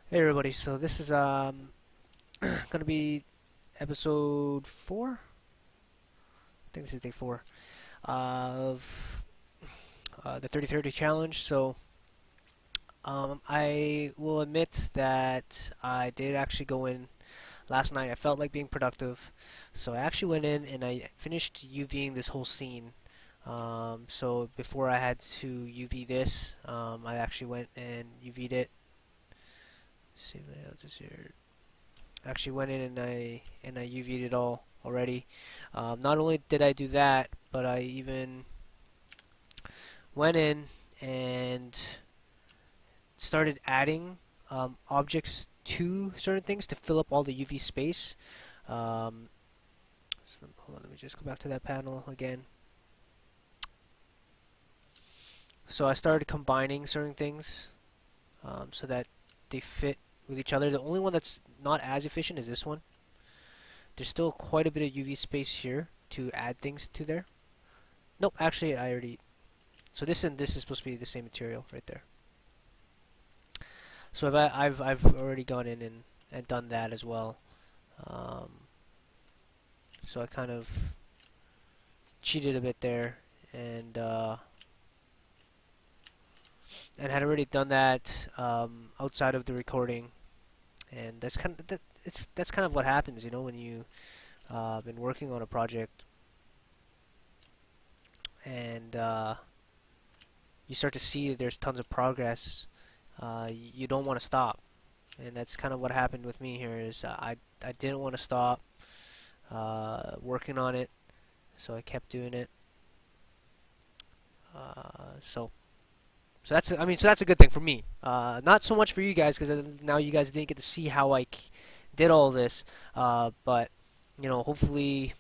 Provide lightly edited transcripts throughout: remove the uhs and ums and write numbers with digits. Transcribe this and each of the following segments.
Hey everybody, so this is gonna be episode 4? I think this is day 4 of the 30-30 challenge. So I will admit that I did actually go in last night. I felt like being productive, so I actually went in and I finished UVing this whole scene. So before I had to UV this, I actually went and UV'd it. See layouts is here. Actually went in and I UV'd it all already. Not only did I do that, but I even went in and started adding objects to certain things to fill up all the UV space. Um, Hold on, let me just go back to that panel again. So I started combining certain things so that they fit with each other. The only one that's not as efficient is this one. There's still quite a bit of UV space here to add things to there. Nope, actually I already. So this and this is supposed to be the same material right there. So I've already gone in and done that as well. Um, so I kind of cheated a bit there and had already done that outside of the recording. And that's kind of what happens, you know, when you been working on a project and you start to see that there's tons of progress. You don't want to stop, and that's kind of what happened with me here. Is I didn't want to stop working on it, so I kept doing it. So that's so that's a good thing for me. Not so much for you guys because now you guys didn't get to see how did all this. But you know, hopefully,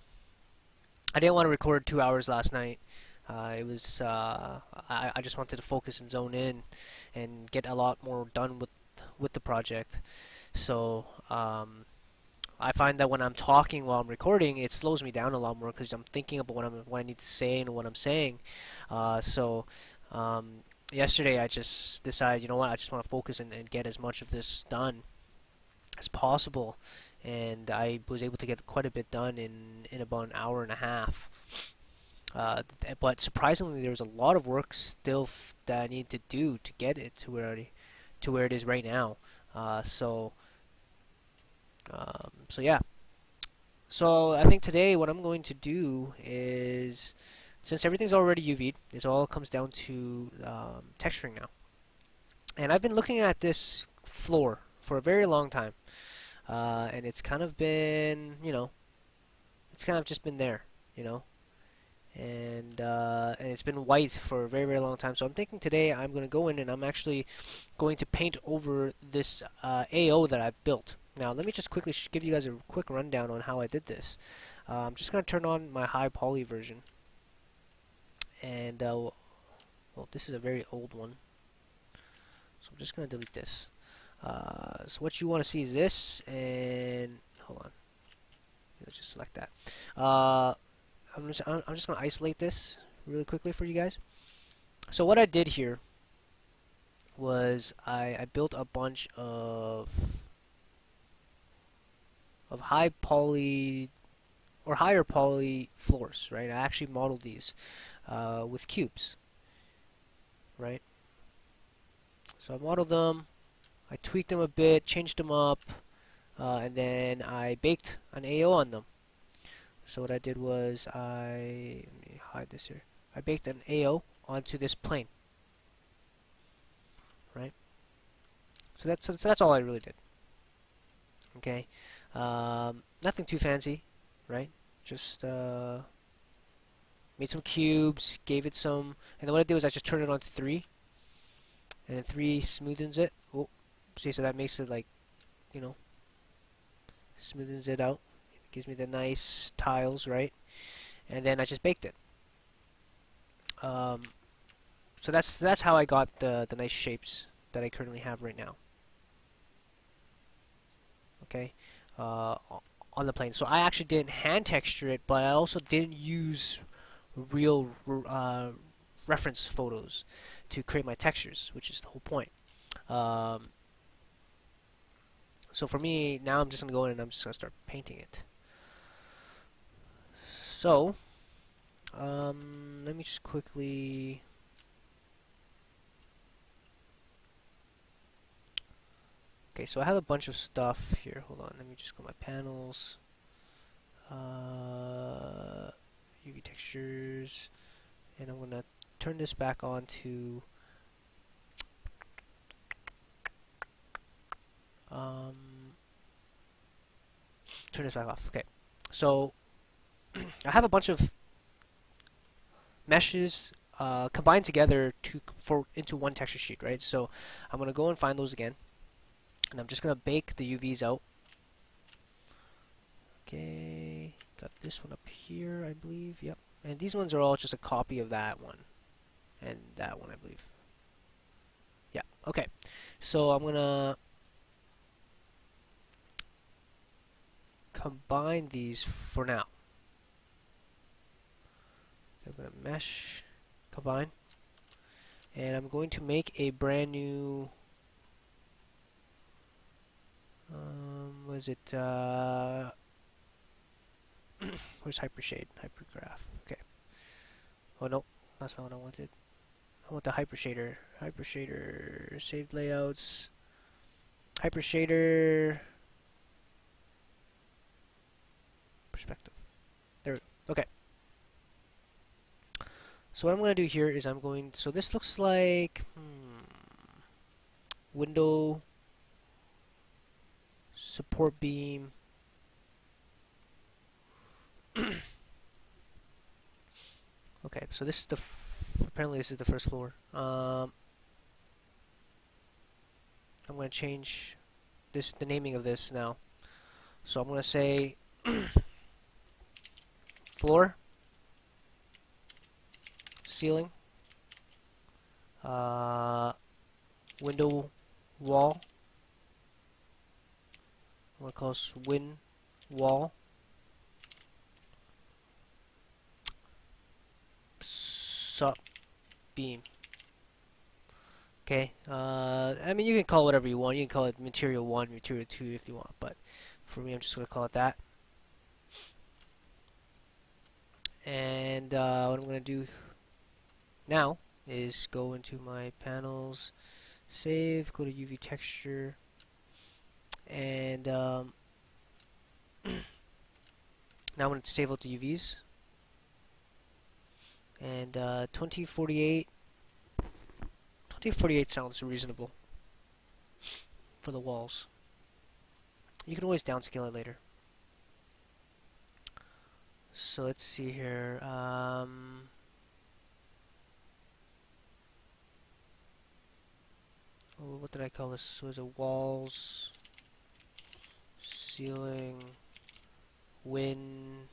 I didn't want to record 2 hours last night. I just wanted to focus and zone in and get a lot more done with the project. So I find that when I'm talking while I'm recording, it slows me down a lot more because I'm thinking about what I need to say and what I'm saying. So yesterday I just decided, you know what, I just want to focus and get as much of this done as possible, and I was able to get quite a bit done in about an hour and a half. But surprisingly, there was a lot of work still that I need to do to get it to where it is right now. So so yeah. So I think today what I'm going to do is, since everything's already UV'd, it all comes down to texturing now. And I've been looking at this floor for a very long time, and it's kind of been, you know, it's kind of just been there, you know, and it's been white for a very very long time. So I'm thinking today I'm going to go in and I'm actually going to paint over this AO that I've built. Now let me just quickly give you guys a quick rundown on how I did this. I'm just going to turn on my high poly version, and well, this is a very old one, so I'm just going to delete this. So what you want to see is this, and hold on, let's just select that. I'm just going to isolate this really quickly for you guys. So what I did here was I built a bunch of high poly or higher poly floors, right? I actually modeled these with cubes, right? So I modeled them, I tweaked them a bit, changed them up, and then I baked an AO on them. So what I did was let me hide this here. I baked an AO onto this plane, right? So that's all I really did. Okay, nothing too fancy, right? Just made some cubes, gave it some, and then what I did was I just turned it on to 3, and then 3 smoothens it. Oh, see, so that makes it like, you know, smoothens it out. It gives me the nice tiles, right? And then I just baked it. So that's how I got the nice shapes that I currently have right now. Okay, on the plane. So I actually didn't hand texture it, but I also didn't use real reference photos to create my textures, which is the whole point. Um, So for me, now I'm just going to go in and I'm just going to start painting it. So, let me just quickly... Okay, so I have a bunch of stuff here. Hold on, let me just go to my panels. UV textures. And I'm going to turn this back on to... turn this back off. Okay, so I have a bunch of meshes combined together into one texture sheet, right? So I'm gonna go and find those again, and I'm just gonna bake the UVs out. Okay, got this one up here, I believe. Yep, and these ones are all just a copy of that one and that one, I believe. Yeah. Okay, so I'm gonna combine these for now. I'm going to mesh, combine, and I'm going to make a brand new, was it, where's Hypershade? Hypergraph, okay. Oh no, that's not what I wanted. I want the Hypershader. Hypershader, saved layouts, Hypershader, perspective. There we go, okay. So what I'm going to do here is I'm going, so this looks like window, support beam, okay, so this is the, apparently this is the first floor. I'm going to change this, the naming of this now. So I'm going to say floor, ceiling, window, wall. I'm going to call this win wall. Sup beam. Okay, I mean you can call it whatever you want. You can call it material 1, material 2 if you want, but for me I'm just going to call it that. And what I'm going to do now is go into my panels, save, go to UV texture, and now I'm going to save out the UVs. And 2048 sounds reasonable for the walls. You can always downscale it later. So let's see here. What did I call this? Was it walls, ceiling, win,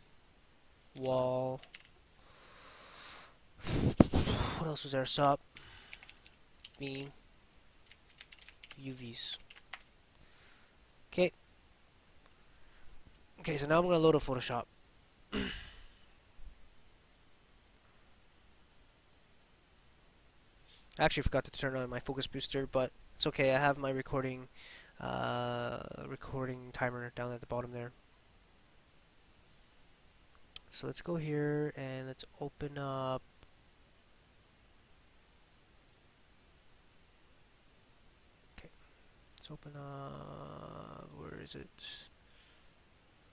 wall. What else was there? Sup, beam, UVs. Okay. Okay, so now I'm going to load a Photoshop. I actually forgot to turn on my focus booster, but it's okay. I have my recording timer down at the bottom there. So let's go here and let's open up. Okay, let's open up. Where is it?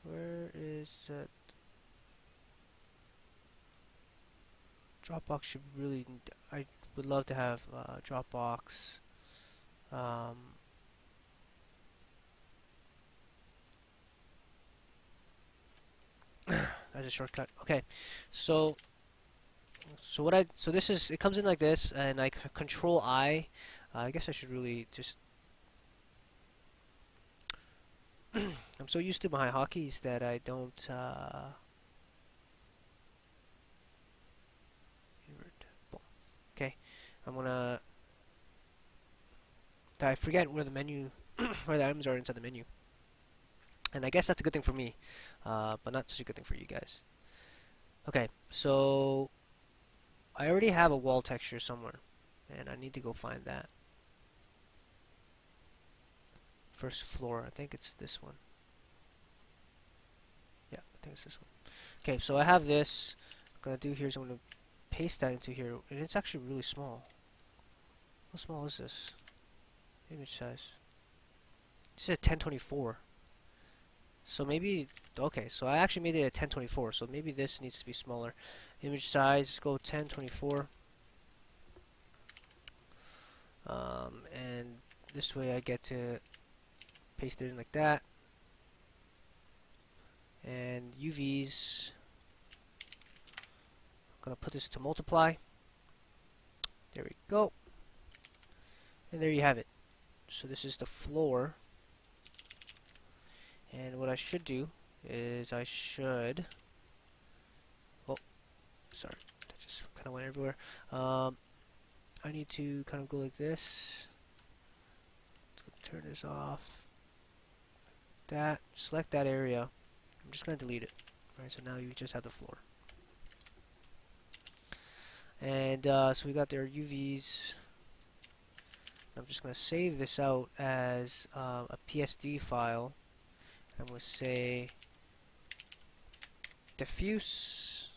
Where is it? Dropbox should really. I would love to have Dropbox. As a shortcut. Okay, so this is, it comes in like this, and I Control I. I guess I should really just. I'm so used to my hotkeys that I don't. Okay, I'm gonna. I forget where the menu, where the items are inside the menu. And I guess that's a good thing for me, but not such a good thing for you guys. Okay, so I already have a wall texture somewhere, and I need to go find that. first floor. I think it's this one. Yeah, I think it's this one. Okay, so I have this. What I'm gonna do here is I'm gonna paste that into here, and it's actually really small. How small is this? Image size. This is a 1024. So maybe, okay, so I actually made it a 1024, so maybe this needs to be smaller. Image size, let's go 1024. And this way I get to paste it in like that. And UVs, I'm gonna put this to multiply. There we go. And there you have it. So this is the floor. And what I should do is I should, oh, sorry, that just kind of went everywhere. I need to kind of go like this. Turn this off. That, select that area. I'm just going to delete it. Alright, so now you just have the floor. And so we got their UVs. I'm just going to save this out as a PSD file. I'm going to say diffuse.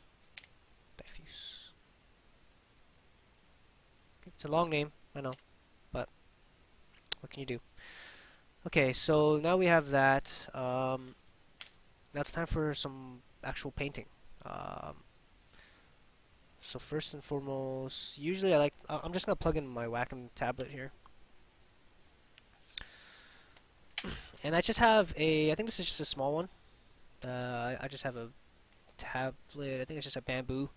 Okay, it's a long name, I know, but what can you do? Okay, so now we have that. Now it's time for some actual painting. So first and foremost, usually I'm just gonna plug in my Wacom tablet here. And I just have I think this is just a small one. I just have a tablet, I think it's just a Bamboo.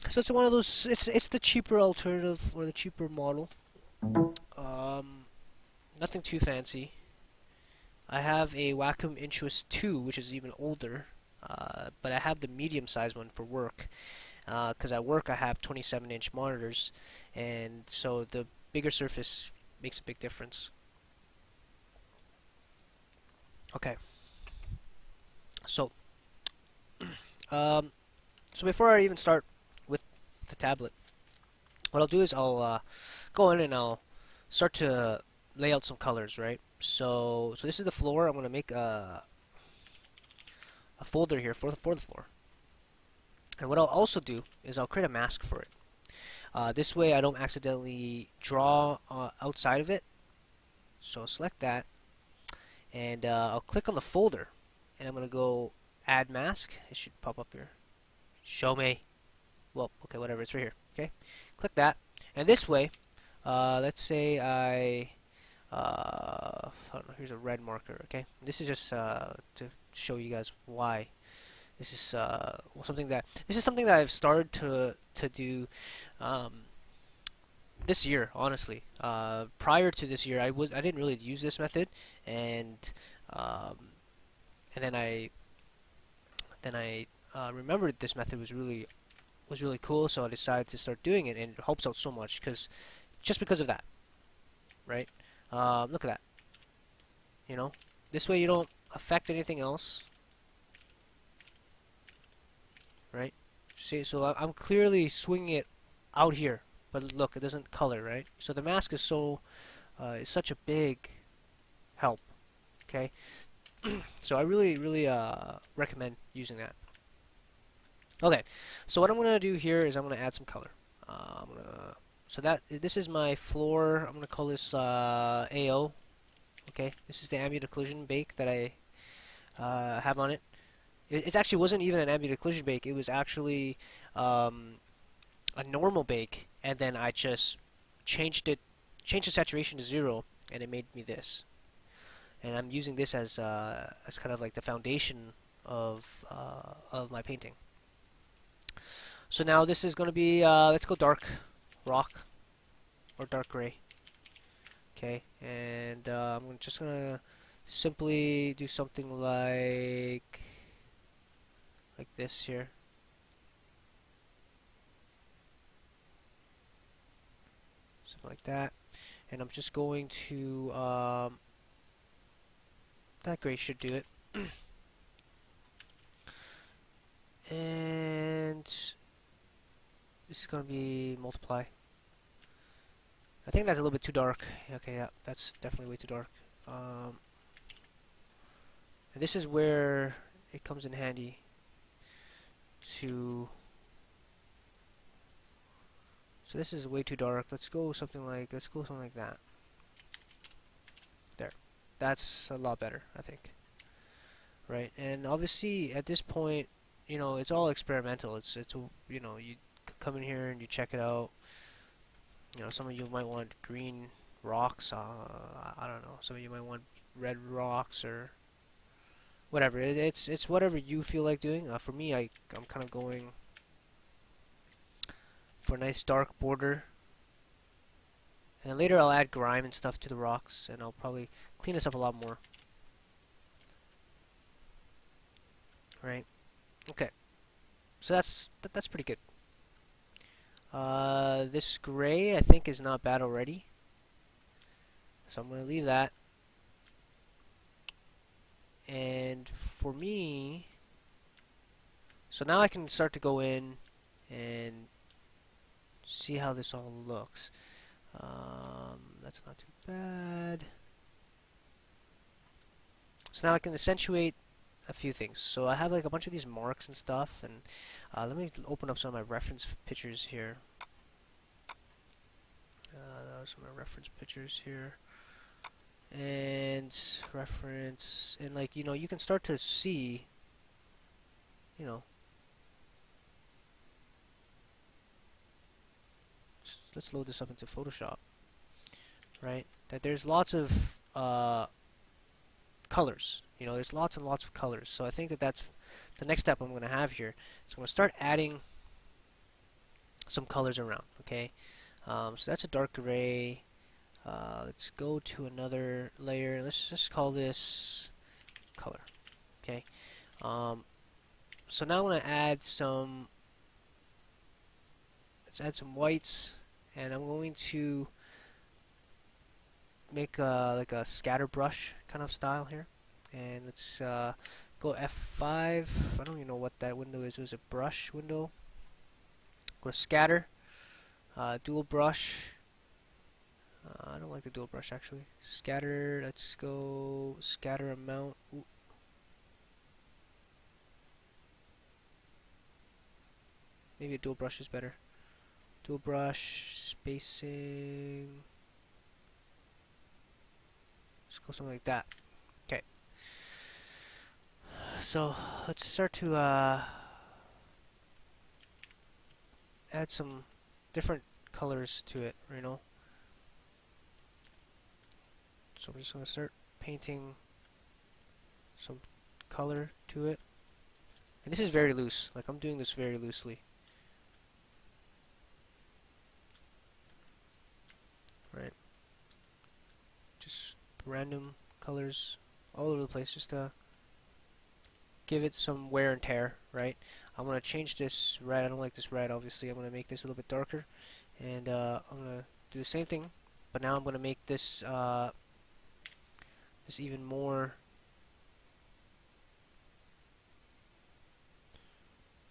So it's one of those, it's the cheaper alternative, or the cheaper model. Nothing too fancy. I have a Wacom Intuos 2, which is even older, but I have the medium-sized one for work. Because at work I have 27-inch monitors, and so the bigger surface makes a big difference. Okay. So, so before I even start with the tablet, what I'll do is I'll go in and I'll start to lay out some colors, right? So this is the floor. I'm going to make a folder here for the floor. And what I'll also do is I'll create a mask for it. This way I don't accidentally draw outside of it. So I'll select that, and I'll click on the folder, and I'm going to go add mask. It should pop up here. Show me. Well, okay, whatever, it's right here. Okay, click that, and this way, let's say I don't know, here's a red marker. Okay, this is just to show you guys why. This is something that I've started to do this year. Honestly, prior to this year, I didn't really use this method, and then I remembered this method was really cool, so I decided to start doing it, and it helps out so much just because of that, right? Look at that. You know, this way you don't affect anything else. Right? See, so I'm clearly swinging it out here, but look, it doesn't color, right? So the mask is is such a big help. Okay, so I really recommend using that. Okay, so what I'm gonna do here is I'm gonna add some color. This is my floor. I'm gonna call this AO. Okay, this is the ambient occlusion bake that I have on it. It actually wasn't even an ambient occlusion bake. It was actually a normal bake, and then I just changed the saturation to 0, and it made me this. And I'm using this as kind of like the foundation of my painting. So now this is going to be let's go dark rock or dark gray. Okay, and I'm just gonna simply do something like this here. Something like that. And I'm just going to that gray should do it. And this is gonna be multiply. I think that's a little bit too dark. Okay, yeah, that's definitely way too dark. And this is where it comes in handy to. So this is way too dark. Let's go something like that. There. That's a lot better, I think. Right? And obviously at this point, you know, it's all experimental. It's you know, you come in here and you check it out. You know, some of you might want green rocks. I don't know. Some of you might want red rocks or whatever. It's whatever you feel like doing. For me, I'm kind of going for a nice dark border. And then later I'll add grime and stuff to the rocks, and I'll probably clean this up a lot more. Right? Okay. So that's pretty good. This gray I think is not bad already. So I'm going to leave that. And for me, so now I can start to go in and see how this all looks. That's not too bad. So now I can accentuate a few things. So I have like a bunch of these marks and stuff, and let me open up some of my reference pictures here. Some of my reference pictures here, and reference, and like, you know, you can start to see, you know, let's load this up into Photoshop, right? That there's lots of colors. You know, there's lots and lots of colors. So I think that that's the next step I'm going to have here. So I'm going to start adding some colors around, okay? So that's a dark gray. Let's go to another layer. Let's just call this color, okay? So now I'm going to add some, let's add some whites, and I'm going to make like a scatter brush kind of style here. And let's go F5. I don't even know what that window is. It was a brush window. Go to scatter, dual brush. I don't like the dual brush actually. Scatter. Let's go scatter amount. Ooh. Maybe a dual brush is better. Dual brush spacing. Let's go something like that. Okay. So let's start to add some different colors to it, you know. So I'm just going to start painting some color to it. And this is very loose. Like, I'm doing this very loosely. Right. Just random colors all over the place, just to give it some wear and tear, right? I'm going to change this red. I don't like this red, obviously. I'm going to make this a little bit darker. And I'm going to do the same thing, but now I'm going to make this this even more.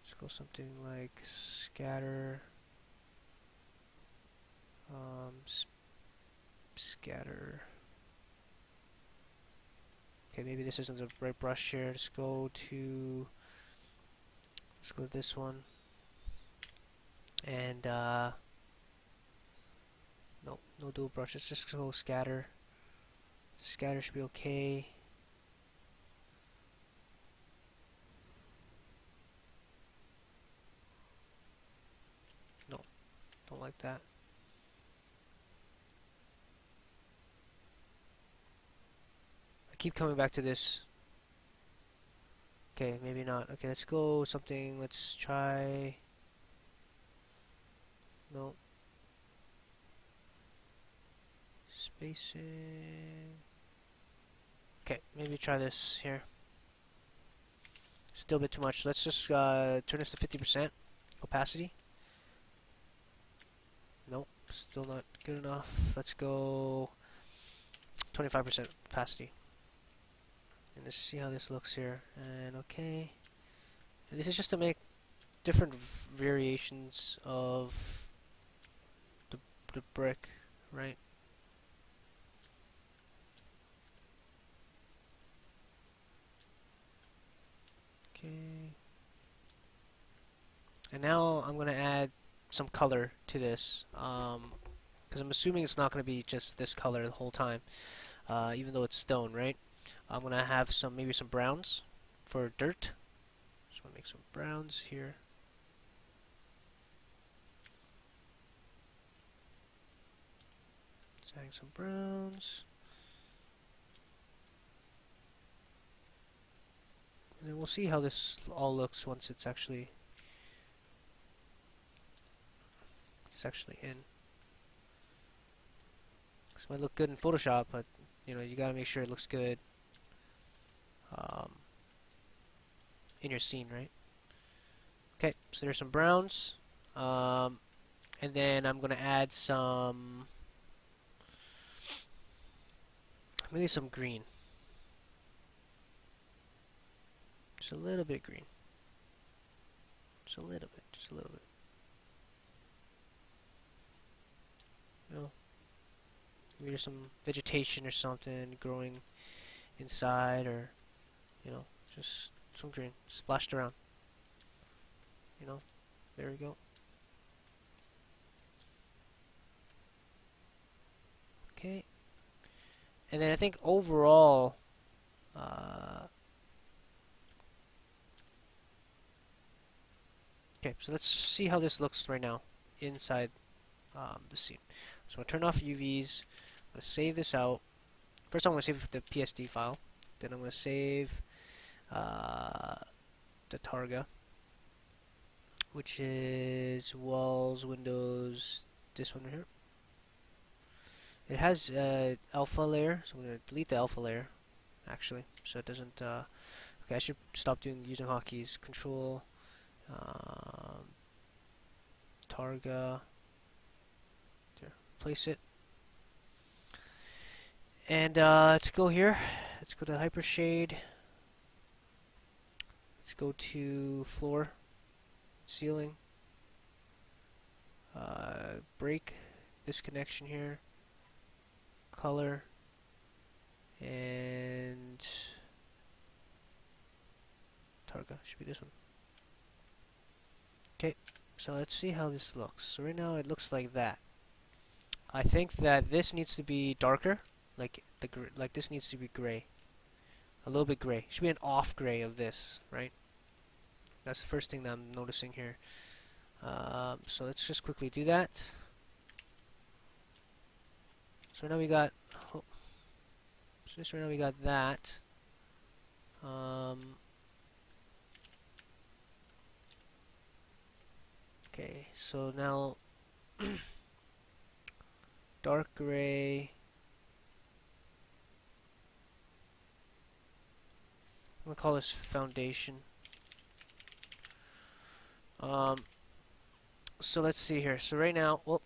Let's go something like scatter. Scatter. Okay, maybe this isn't the right brush here. Let's go to this one. And no dual brush. Let's just go scatter. Scatter should be okay. No, don't like that. I keep coming back to this. Okay, maybe not. Okay, let's go something. Let's try. No. Spacing. Okay, maybe try this here. Still a bit too much. Let's just turn this to 50% opacity. Nope, still not good enough. Let's go 25% opacity. And let's see how this looks here. And okay. And this is just to make different variations of the brick, right? Okay. And now I'm going to add some color to this, because I'm assuming it's not going to be just this color the whole time, even though it's stone, right? I'm going to have maybe some browns for dirt. Just want to make some browns here. Just adding some browns. And then we'll see how this all looks once it's actually in. This might look good in Photoshop, but you know, you gotta make sure it looks good in your scene, right? Okay, so there's some browns, and then I'm gonna add maybe some green, just a little bit green, just a little bit. You know, maybe there's some vegetation or something growing inside, or you know, just some green splashed around. You know, there we go. Okay, and then I think overall, okay, so let's see how this looks right now inside the scene. So I'm going to turn off UVs. I'm going to save this out. First I'm going to save the PSD file. Then I'm going to save the Targa, which is walls, windows, this one right here. It has alpha layer, so I'm going to delete the alpha layer, actually, so it doesn't, okay, I should stop using hotkeys. Control, Targa, there, place it. And let's go here, let's go to Hypershade, let's go to floor, ceiling, break this connection here, color, and Targa should be this one. Okay, so let's see how this looks. So right now it looks like that. I think that this needs to be darker, like this needs to be gray, a little bit gray. Should be an off gray of this, right? That's the first thing that I'm noticing here. So let's just quickly do that. So now we got, oh, so just right now we got that. Okay, so now dark gray. I'm gonna call this foundation. So let's see here. So right now, well,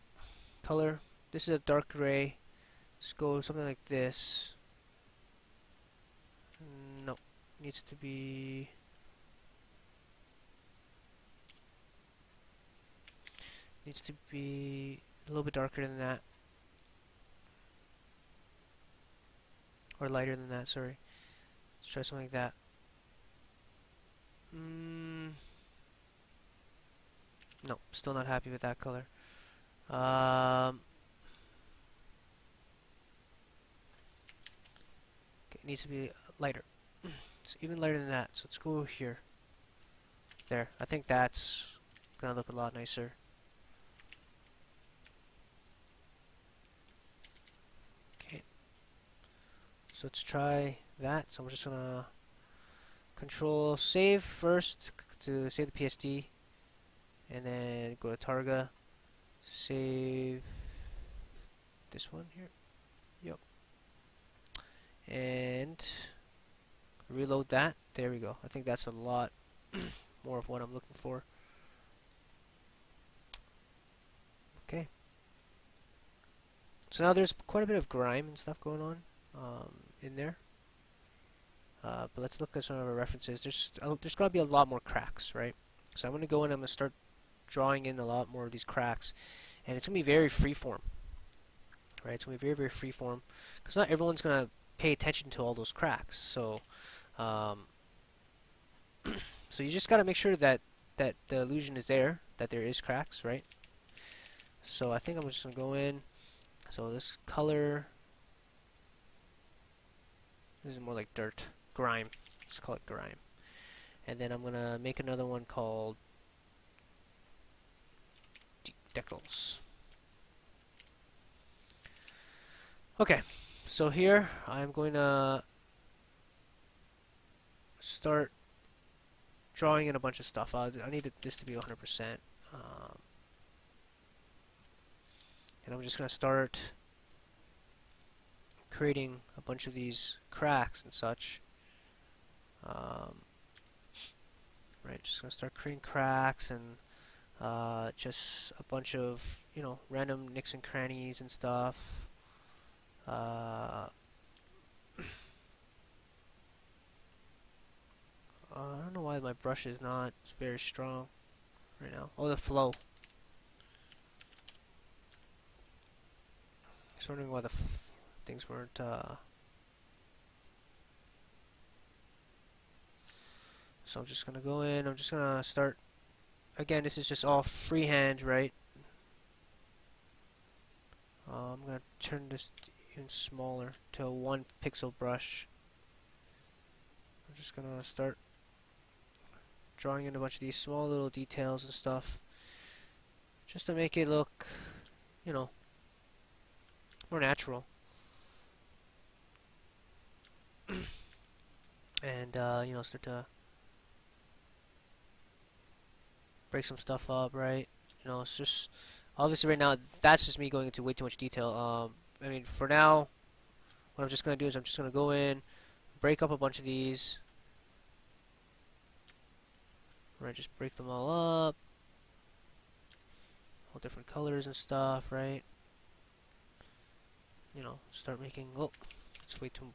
color. This is a dark gray. Let's go something like this. No, needs to be. Needs to be a little bit darker than that, or lighter than that. Sorry. Let's try something like that. No, still not happy with that color. Okay, it needs to be lighter. It's even lighter than that. So let's go here. There. I think that's gonna look a lot nicer. Okay. So let's try that. So I'm just gonna Control save first to save the PSD, and then go to Targa, save this one here. Yep. And reload that. There we go. I think that's a lot more of what I'm looking for. Okay. So now there's quite a bit of grime and stuff going on in there. But let's look at some of our references. There's going to be a lot more cracks, right? So I'm going to go in and I'm going to start drawing in a lot more of these cracks. And it's going to be very freeform, right? It's going to be very, very freeform, because not everyone's going to pay attention to all those cracks. So So you just gotta make sure that the illusion is there, that there is cracks, right? So I think I'm just gonna go in. So this color, this is more like dirt, grime. Let's call it grime. And then I'm gonna make another one called decals. Okay, so here I'm going to start drawing in a bunch of stuff. I need this to be 100%. And I'm just going to start creating a bunch of these cracks and such. Right, just going to start creating cracks and just a bunch of, you know, random nicks and crannies and stuff. I don't know why my brush is not very strong right now. Oh, the flow. I was wondering why the things weren't. So I'm just gonna go in. I'm just gonna start. Again, this is just all freehand, right? I'm gonna turn this even smaller to a 1 pixel brush. I'm just gonna start drawing in a bunch of these small little details and stuff, just to make it look, you know, more natural. And you know, start to break some stuff up, right? You know, it's just obviously right now that's just me going into way too much detail. I mean, for now, what I'm just gonna do is I'm just gonna go in, break up a bunch of these, right? Just break them all up, all different colors and stuff, right? You know, start making. Oh, it's way too.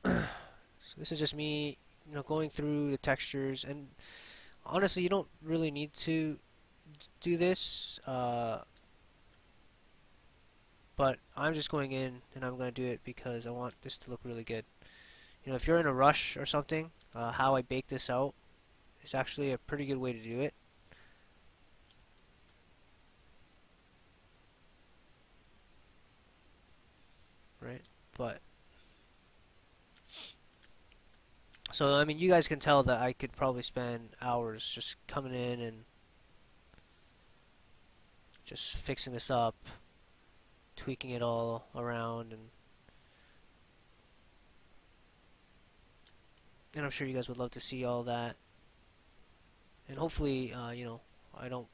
So this is just me, you know, going through the textures, and honestly, you don't really need to do this, but I'm just going in and I'm going to do it because I want this to look really good. You know, if you're in a rush or something, how I bake this out is actually a pretty good way to do it. Right? But so I mean, you guys can tell that I could probably spend hours just coming in and just fixing this up, tweaking it all around, and I'm sure you guys would love to see all that. And hopefully, you know, I don't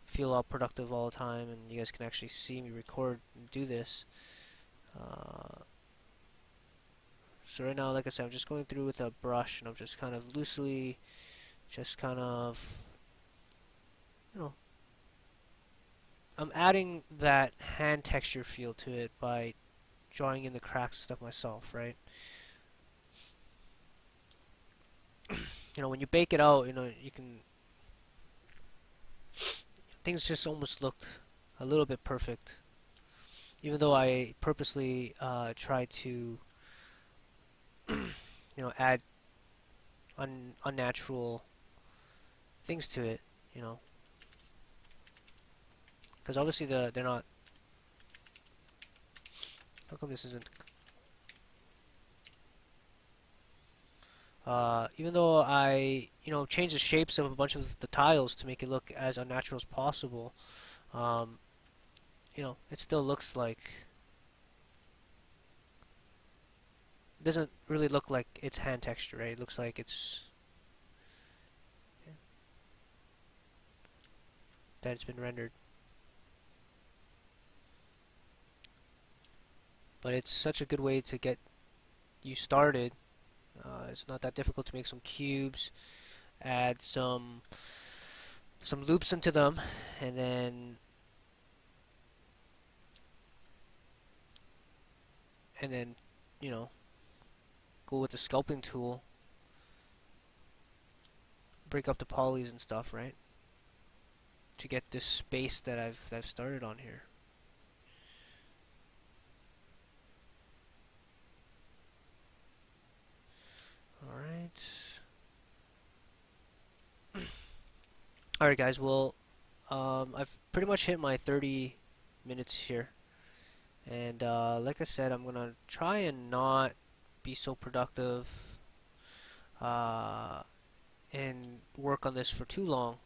feel all productive all the time, and you guys can actually see me record and do this. So right now, like I said, I'm just going through with a brush, and I'm just kind of loosely, just kind of, you know, I'm adding that hand texture feel to it by drawing in the cracks and stuff myself, right? You know, when you bake it out, you know, you can, things just almost looked a little bit perfect, even though I purposely try to, you know, add unnatural things to it, you know, because obviously they're not. How come this isn't? Even though I, you know, change the shapes of a bunch of the tiles to make it look as unnatural as possible, you know, it still looks like, it doesn't really look like it's hand texture, right? It looks like it's, yeah, that it's been rendered. But it's such a good way to get you started. It's not that difficult to make some cubes, add some loops into them, and then you know, go with the sculpting tool, break up the polys and stuff, right? To get this space that I've started on here. Alright guys, well, I've pretty much hit my 30 minutes here. And like I said, I'm gonna try and not be so productive uh, and work on this for too long.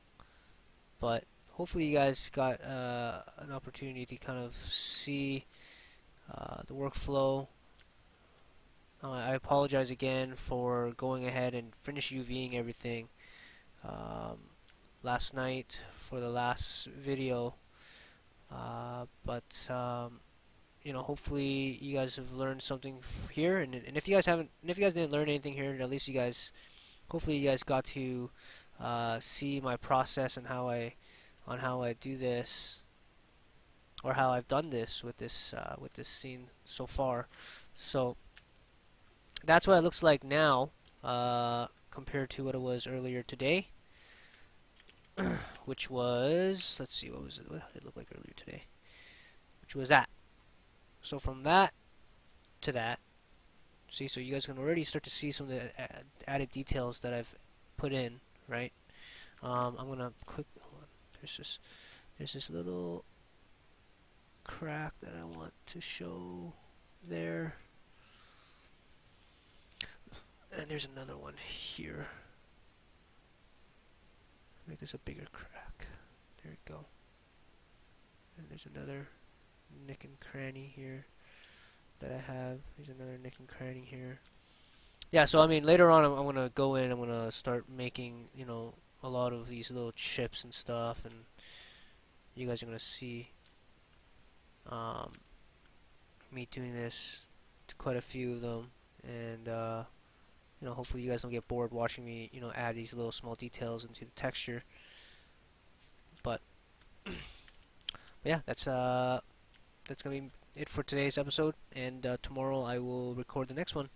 But hopefully you guys got an opportunity to kind of see the workflow. I apologize again for going ahead and finish UVing everything last night for the last video. But you know, hopefully you guys have learned something here, and if you guys haven't, and if you guys didn't learn anything here, at least you guys, hopefully you guys got to see my process and how I do this, or how I've done this with this scene so far. So that's what it looks like now compared to what it was earlier today, which was, let's see, what was it? What did it look like earlier today? Which was that. So from that to that, see, so you guys can already start to see some of the added details that I've put in, right? I'm gonna quick, hold on. There's this little crack that I want to show there, and there's another one here. Make this a bigger crack. There we go. And there's another nick and cranny here that I have. There's another nick and cranny here. Yeah, so I mean later on I'm gonna go in, I'm gonna start making, you know, a lot of these little chips and stuff, and you guys are gonna see me doing this to quite a few of them, and you know, hopefully you guys don't get bored watching me, you know, add these little small details into the texture. But yeah, that's gonna be it for today's episode, and tomorrow I will record the next one.